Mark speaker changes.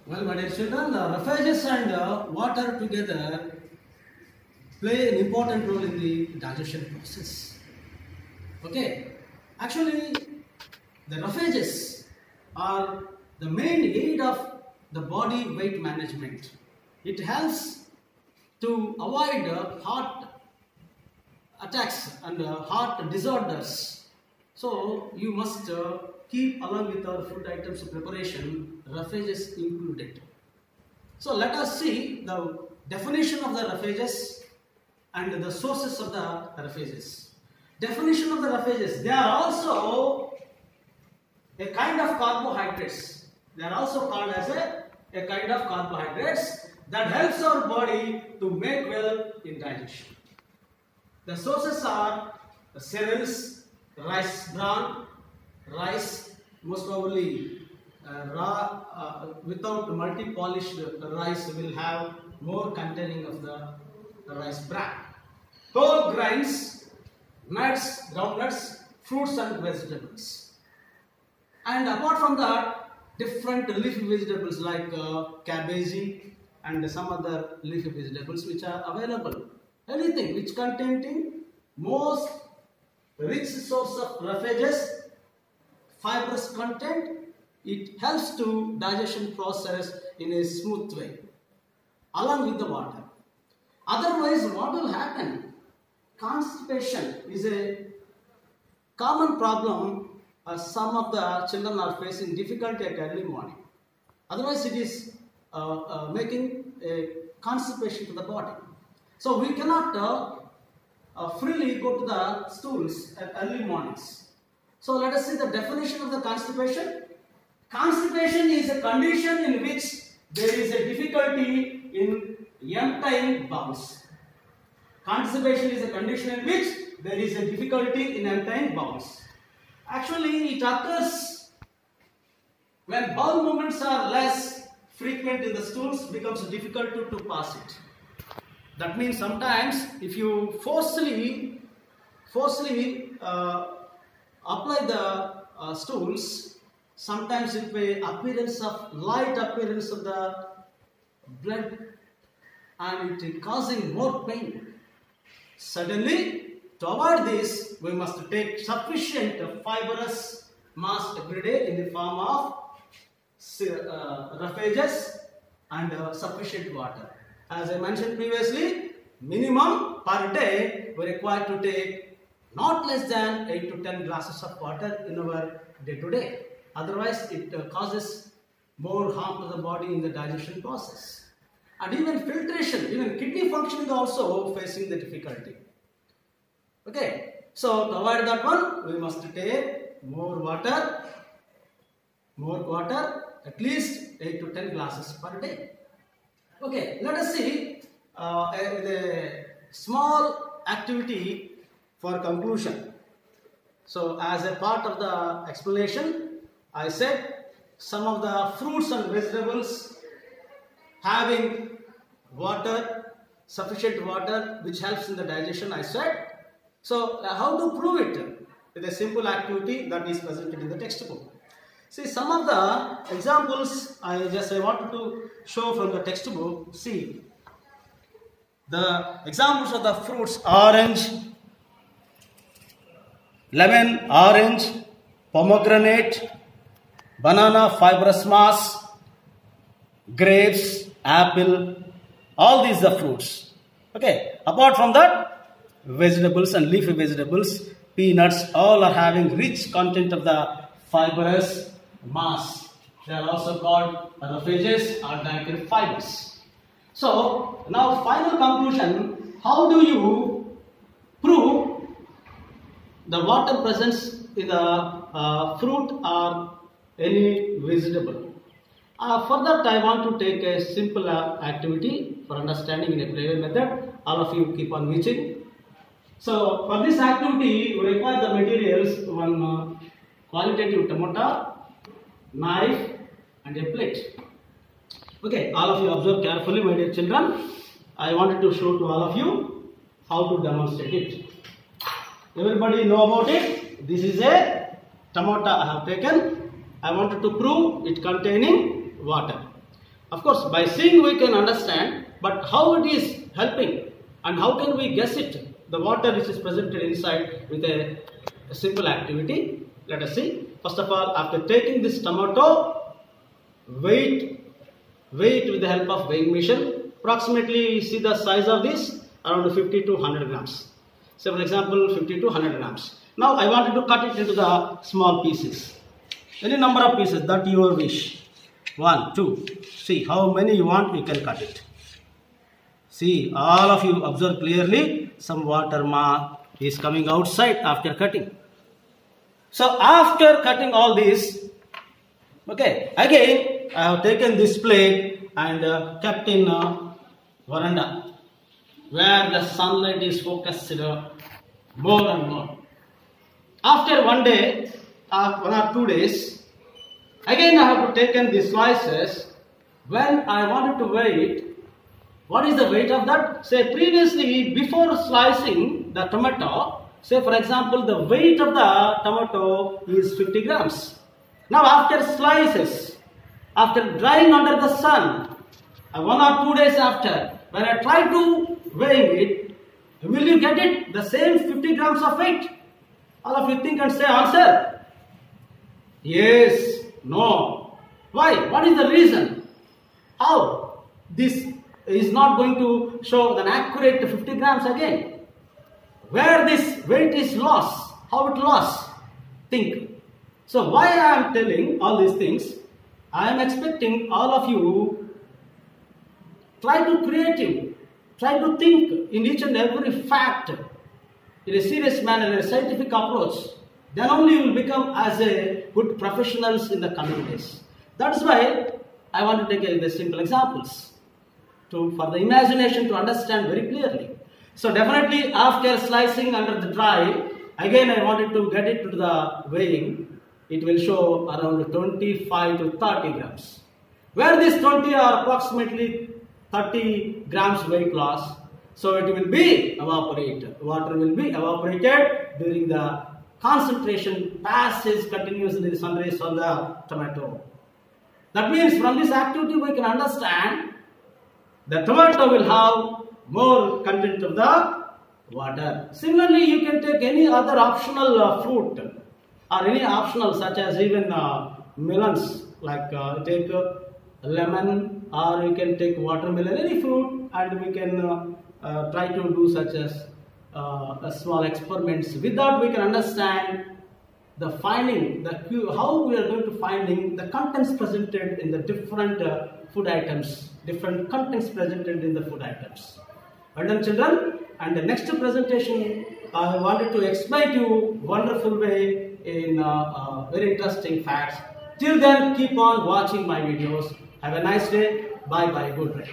Speaker 1: Well, my dear children, refuges and water together play an important role in the digestion process. Okay, actually, the refuges are the main aid of the body weight management. It helps to avoid heart attacks and heart disorders. So you must keep along with our food items preparation refuges included. So let us see the definition of the refuges and the sources of the refuges. Definition of the refuges: they are also a kind of carbohydrates. They are also called as a kind of carbohydrates that helps our body to make well in digestion. The sources are cereals, rice bran, rice, most probably raw, without multi-polished rice will have more containing of the rice bran. Whole grains, nuts, groundnuts, fruits and vegetables. And apart from that, different leafy vegetables like cabbage and some other leafy vegetables which are available. Anything which containing most rich source of refuges, fibrous content, it helps to digestion process in a smooth way along with the water. Otherwise, what will happen? Constipation is a common problem. Some of the children are facing difficulty at early morning. Otherwise, it is making a constipation to the body. So we cannot freely go to the stools at early mornings. So let us see the definition of the constipation. Constipation is a condition in which there is a difficulty in emptying bowels. Constipation is a condition in which there is a difficulty in emptying bowels. Actually, it occurs when bowel movements are less frequent in the stools, becomes difficult to pass it. That means sometimes if you forcefully apply the stools, sometimes it may light appearance of the blood and it causing more pain. Suddenly, to avoid this, we must take sufficient fibrous mass every day in the form of refuges and sufficient water. As I mentioned previously, minimum per day we require to take not less than 8 to 10 glasses of water in our day-to-day. Otherwise, it causes more harm to the body in the digestion process. And even filtration, even kidney functioning also facing the difficulty. Okay, so to avoid that one, we must take more water, at least 8 to 10 glasses per day. Okay, let us see the small activity for conclusion. So as a part of the explanation, I said some of the fruits and vegetables having water, sufficient water, which helps in the digestion, I said. So how to prove it? With a simple activity that is presented in the textbook. See, some of the examples I wanted to show from the textbook. See, the examples of the fruits: orange, lemon, orange, pomegranate, banana, fibrous mass, grapes, apple, all these are fruits. Okay, apart from that, vegetables and leafy vegetables, peanuts, all are having rich content of the fibrous mass. They are also called refuges or dietary fibers. So now final conclusion: how do you prove the water presence in the fruit or any vegetable? For that, I want to take a simple activity for understanding in a prayer method. All of you keep on watching. So for this activity, we require the materials: one qualitative tomato, knife and a plate. Okay, all of you observe carefully, my dear children. I wanted to show to all of you how to demonstrate it. Everybody know about it. This is a tomato I have taken. I wanted to prove it containing water. Of course, by seeing we can understand, but how it is helping and how can we guess it, the water which is presented inside with a simple activity. Let us see. First of all, after taking this tomato, weight with the help of weighing machine. Approximately, see the size of this, around 50 to 100 grams. So for example, 50 to 100 grams. Now I wanted to cut it into the small pieces. Any number of pieces that your wish. 1, 2. See how many you want, you can cut it. See, all of you observe clearly, some water mark is coming outside after cutting. So after cutting all this, okay, again I have taken this plate and kept in veranda where the sunlight is focused more and more. After one day, 1 or 2 days, again I have to take in the slices. When I wanted to weigh it, what is the weight of that? Say previously, before slicing the tomato, say for example, the weight of the tomato is 50 grams. Now after slices, after drying under the sun, 1 or 2 days after, when I try to weigh it, will you get it? The same 50 grams of weight? All of you think and say answer. Yes, no. Why? What is the reason? How? This is not going to show an accurate 50 grams again. Where this weight is lost? How it lost? Think. So why I am telling all these things? I am expecting all of you try to creative, try to think in each and every fact in a serious manner, in a scientific approach. Then only you will become as a good professionals in the coming days. That is why I want to take the simple examples for the imagination to understand very clearly. So definitely after slicing under the dry, again I wanted to get it to the weighing. It will show around 25 to 30 grams. Where this 20 are approximately 30 grams weight loss. So it will be evaporated. Water will be evaporated during the concentration passes continuously the sun rays on the tomato. That means from this activity we can understand the tomato will have more content of the water. Similarly, you can take any other optional fruit or any optional such as even melons, like take lemon, or you can take watermelon, any fruit, and we can try to do such as small experiments. With that we can understand the finding, how we are going to finding the contents presented in the different food items, different contents presented in the food items. Well done children, and the next presentation I wanted to explain to you wonderful way in very interesting facts. Till then, keep on watching my videos. Have a nice day. Bye bye. Good day.